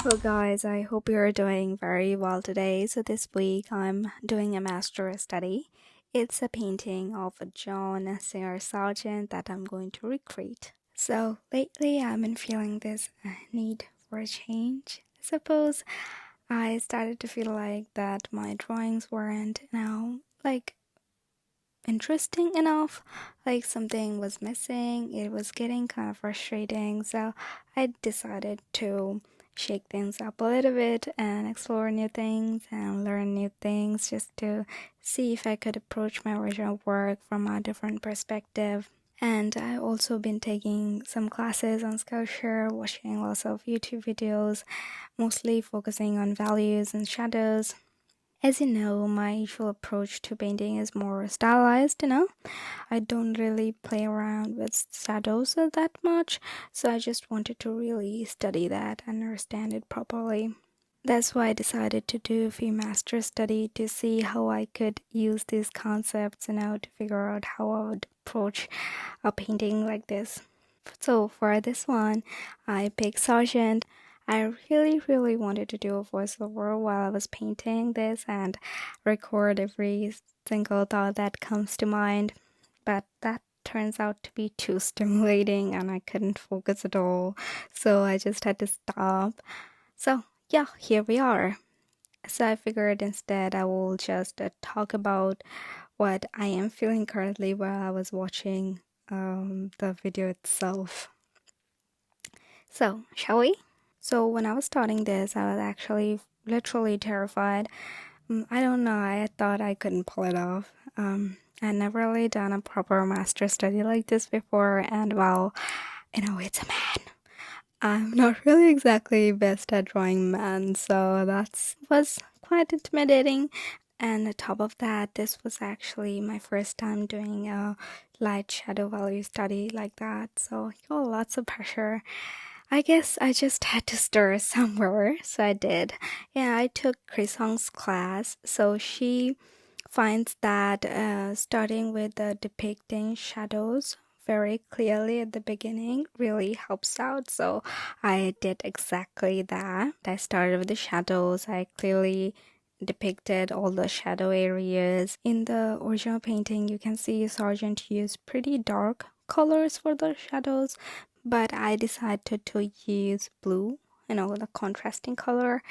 Well, guys, I hope you're doing very well today. So, this week I'm doing a master study. It's a painting of a John Singer Sargent that I'm going to recreate. So, lately I've been feeling this need for a change. I suppose I started to feel like that my drawings weren't now like interesting enough, like something was missing. It was getting kind of frustrating, so I decided to shake things up a little bit and explore new things and learn new things just to see if I could approach my original work from a different perspective. And I've also been taking some classes on sculpture, watching lots of YouTube videos, mostly focusing on values and shadows. As you know, my usual approach to painting is more stylized. I don't really play around with shadows that much, so I just wanted to really study that and understand it properly. That's why I decided to do a few master study to see how I could use these concepts, to figure out how I would approach a painting like this. So for this one, I picked Sargent. I really wanted to do a voiceover while I was painting this and record every single thought that comes to mind, but that turns out to be too stimulating and I couldn't focus at all, so I just had to stop. So yeah, here we are. So I figured instead I will just talk about what I am feeling currently while I was watching the video itself. So, shall we? So, when I was starting this, I was actually literally terrified. I don't know, I thought I couldn't pull it off. I never really done a proper master study like this before, and well, it's a man. I'm not really exactly best at drawing men, so that was quite intimidating. And on top of that, this was actually my first time doing a light shadow value study like that, so lots of pressure. I guess I just had to stir somewhere, so I did. Yeah, I took Krisong's class, so she finds that starting with the depicting shadows very clearly at the beginning really helps out. So I did exactly that. I started with the shadows. I clearly depicted all the shadow areas. In the original painting, you can see Sargent used pretty dark colors for the shadows, but I decided to use blue, the contrasting color.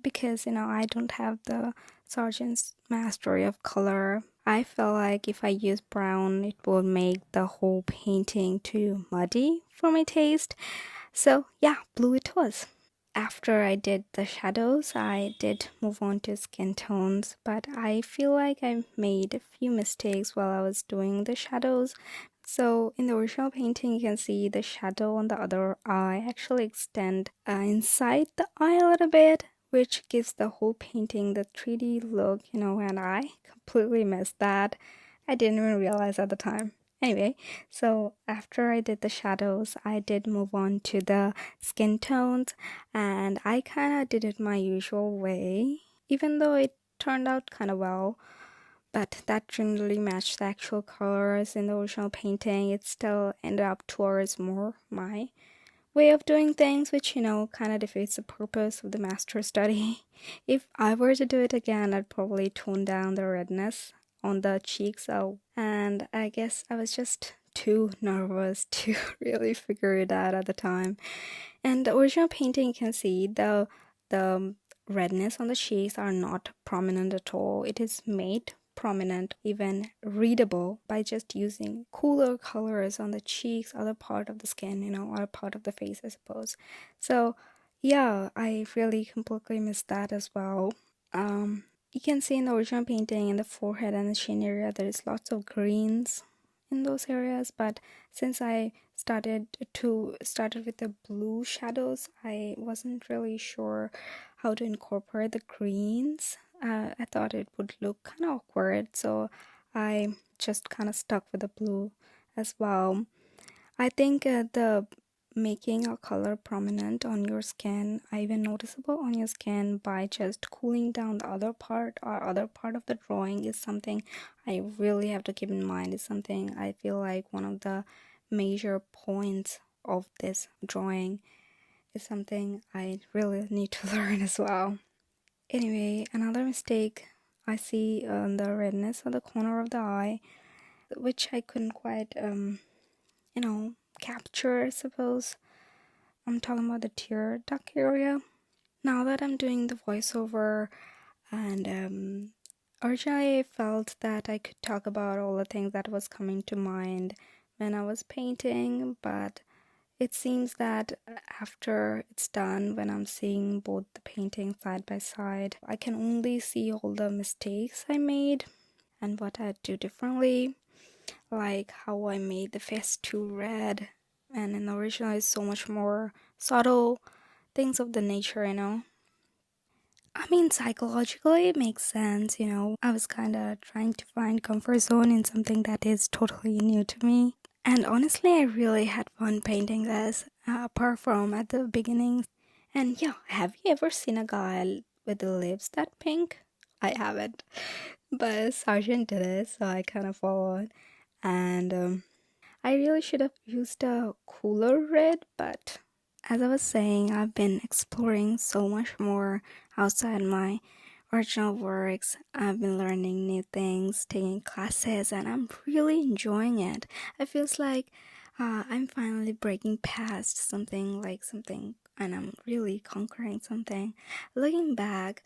Because I don't have the sergeant's mastery of color. I felt like if I use brown, it would make the whole painting too muddy for my taste. So yeah, blue it was. After I did the shadows, I did move on to skin tones, but I feel like I made a few mistakes while I was doing the shadows. So in the original painting, you can see the shadow on the other eye actually extend inside the eye a little bit, which gives the whole painting the 3D look, and I completely missed that. I didn't even realize at the time. Anyway, so after I did the shadows, I did move on to the skin tones, and I kind of did it my usual way, even though it turned out kind of well. But that generally matched the actual colors in the original painting. It still ended up towards more my way of doing things, which kind of defeats the purpose of the master study. If I were to do it again, I'd probably tone down the redness on the cheeks. And I guess I was just too nervous to really figure it out at the time. And the original painting, you can see the redness on the cheeks are not prominent at all. It is made prominent, even readable, by just using cooler colors on the cheeks, other part of the skin, other part of the face, I suppose. So yeah, I really completely missed that as well. You can see in the original painting in the forehead and the chin area there is lots of greens in those areas, but since I started with the blue shadows, I wasn't really sure how to incorporate the greens. I thought it would look kind of awkward, so I just kind of stuck with the blue as well. I think the making a color prominent on your skin, even noticeable on your skin by just cooling down the other part or other part of the drawing is something I really have to keep in mind. Is something I feel like one of the major points of this drawing. is something I really need to learn as well. Anyway, another mistake I see on the redness on the corner of the eye, which I couldn't quite, capture, I suppose. I'm talking about the tear duct area. Now that I'm doing the voiceover, and originally I felt that I could talk about all the things that was coming to mind when I was painting, but it seems that after it's done, when I'm seeing both the paintings side by side, I can only see all the mistakes I made and what I'd do differently, like how I made the face too red, and in the original it's so much more subtle, things of the nature. I mean, psychologically, it makes sense. I was kind of trying to find comfort zone in something that is totally new to me. And honestly, I really had fun painting this, apart from at the beginning. And yeah, have you ever seen a guy with the lips that pink? I haven't, but Sargent did it, so I kind of followed. And I really should have used a cooler red, but as I was saying, I've been exploring so much more outside my original works. I've been learning new things, taking classes, and I'm really enjoying it. It feels like I'm finally breaking past something, and I'm really conquering something. Looking back,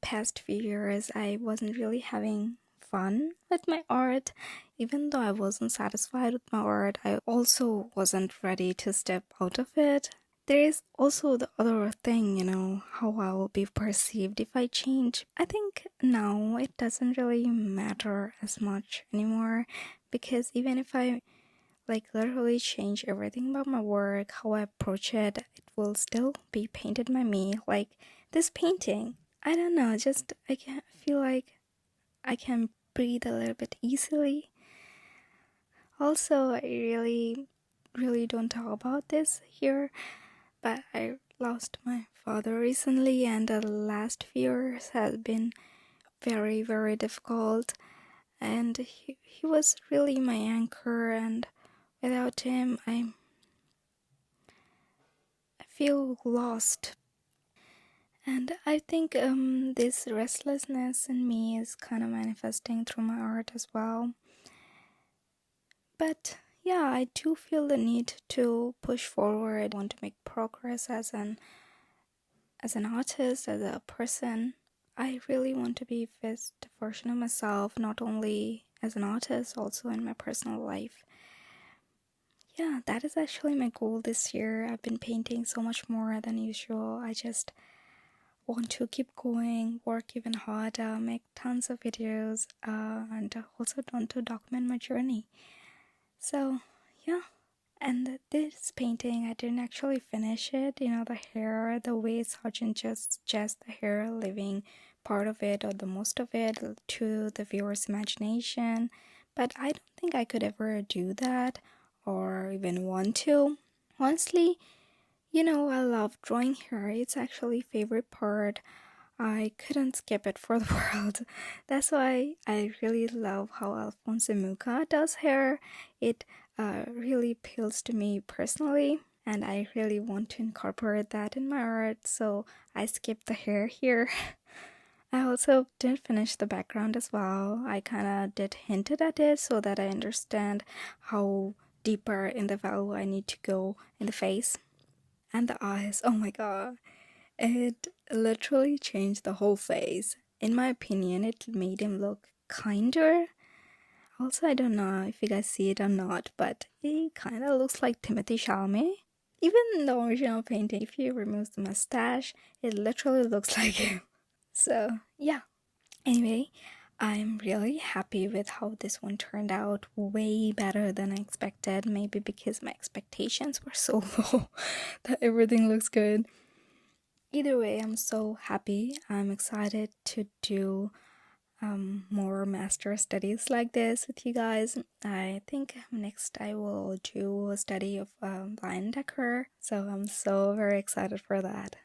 past few years, I wasn't really having fun with my art. Even though I wasn't satisfied with my art, I also wasn't ready to step out of it. There is also the other thing, how I will be perceived if I change. I think now it doesn't really matter as much anymore, because even if I literally change everything about my work, how I approach it, it will still be painted by me. Like this painting, I don't know, just I can feel like I can breathe a little bit easily. Also, I really don't talk about this here, but I lost my father recently, and the last few years has been very, very difficult. And he was really my anchor, and without him, I feel lost. And I think this restlessness in me is kind of manifesting through my art as well. But yeah, I do feel the need to push forward. I want to make progress as an artist, as a person. I really want to be best version of myself, not only as an artist, also in my personal life. Yeah, that is actually my goal this year. I've been painting so much more than usual. I just want to keep going, work even harder, make tons of videos, and also want to document my journey. So, yeah. And this painting, I didn't actually finish it. The hair, the way Sargent just the hair, leaving part of it or the most of it to the viewer's imagination. But I don't think I could ever do that or even want to. Honestly, I love drawing hair. It's actually favorite part. I couldn't skip it for the world. That's why I really love how Alfonso Mucha does hair. It really appeals to me personally, and I really want to incorporate that in my art, so I skipped the hair here. I also didn't finish the background as well. I kind of did hinted at it so that I understand how deeper in the value I need to go in the face. And the eyes, oh my god. It literally changed the whole face. In my opinion, it made him look kinder. Also, I don't know if you guys see it or not, but he kind of looks like Timothy Chalamet. Even in the original painting, if he removes the mustache, it literally looks like him. So, yeah. Anyway, I'm really happy with how this one turned out. Way better than I expected. Maybe because my expectations were so low that everything looks good. Either way, I'm so happy. I'm excited to do more master studies like this with you guys. I think next I will do a study of blind decor. So I'm so very excited for that.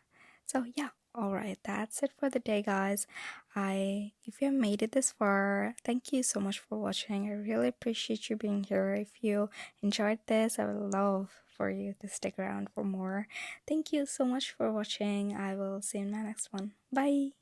So yeah, Alright, that's it for the day, guys. If you have made it this far, thank you so much for watching. I really appreciate you being here. If you enjoyed this, I would love for you to stick around for more. Thank you so much for watching. I will see you in my next one. Bye.